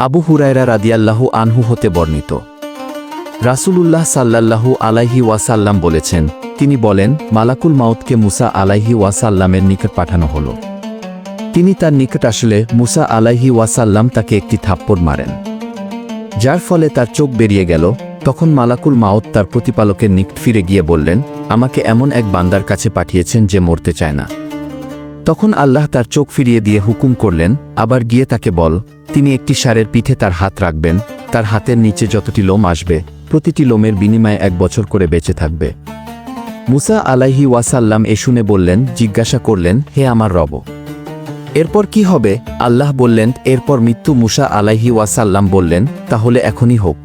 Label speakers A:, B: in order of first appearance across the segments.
A: আবু হুরায়রা রাদিয়াল্লাহু আনহু হতে বর্ণিত, রাসূলুল্লাহ সাল্লাল্লাহু আলাইহি ওয়াসাল্লাম বলেছেন, তিনি বলেন, মালাকুল মাউতকে মুসা আলাইহি ওয়াসাল্লামের নিকট পাঠানো হলো। তিনি তার নিকট আসলে মুসা আলাইহি ওয়াসাল্লাম তাকে একটি থাপ্পড় মারেন, যার ফলে তার চোখ বেরিয়ে গেল। তখন মালাকুল মাউত তার প্রতিপালকের নিকট ফিরে গিয়ে বললেন, আমাকে এমন এক বান্দার কাছে পাঠিয়েছেন যে মরতে চায় না। তখন আল্লাহ তার চোখ ফিরিয়ে দিয়ে হুকুম করলেন, আবার গিয়ে তাকে বল, তিনি একটি ষাঁড়ের পিঠে তার হাত রাখবেন, তার হাতের নিচে যতটি লোম আসবে প্রতিটি লোমের বিনিময়ে 1 বছর করে বেঁচে থাকবে। মুসা আলাইহি ওয়াসাল্লাম এ শুনে বললেন, জিজ্ঞাসা করলেন, হে আমার রব, এরপর কি হবে? আল্লাহ বললেন, এরপর মৃত্যু। মুসা আলাইহি ওয়াসাল্লাম বললেন, তাহলে এখনই হোক।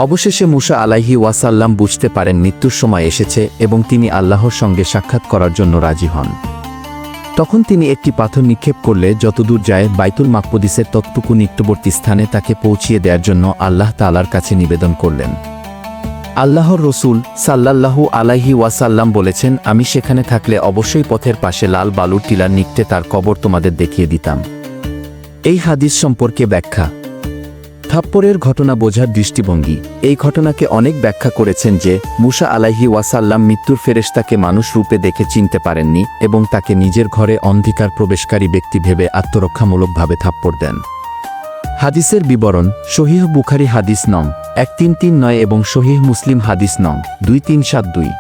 A: অবশেষে মুসা আলাইহি ওয়াসাল্লাম বুঝতে পারেন মৃত্যুর সময় এসেছে এবং তিনি আল্লাহর সঙ্গে সাক্ষাৎ করার জন্য রাজি হন। তখন তিনি একটি পাথর নিক্ষেপ করলে যতদূর যায় বাইতুল মাকদিসের ততটুকু নিকটবর্তী স্থানে তাকে পৌঁছিয়ে দেওয়ার জন্য আল্লাহ তাআলার কাছে নিবেদন করলেন। আল্লাহর রসূল সাল্লাল্লাহু আলাইহি ওয়াসাল্লাম বলেছেন, আমি সেখানে থাকলে অবশ্যই পথের পাশে লাল বালুর টিলার নিকটে তার কবর তোমাদের দেখিয়ে দিতাম। এই হাদিস সম্পর্কে ব্যাখ্যা। থাপ্পড়ের ঘটনা বোঝার দৃষ্টিভঙ্গি। এই ঘটনাকে অনেক ব্যাখ্যা করেছেন যে মুসা আলাইহি ওয়াসাল্লাম মৃত্যুর ফেরেশতাকে মানুষ রূপে দেখে চিনতে পারেননি এবং তাকে নিজের ঘরে অন্ধকার প্রবেশকারী ব্যক্তি ভেবে আত্মরক্ষামূলকভাবে থাপ্পড় দেন। হাদিসের বিবরণ: সহিহ বুখারী হাদিস নং 1339 এবং সহিহ মুসলিম হাদিস নং 2372।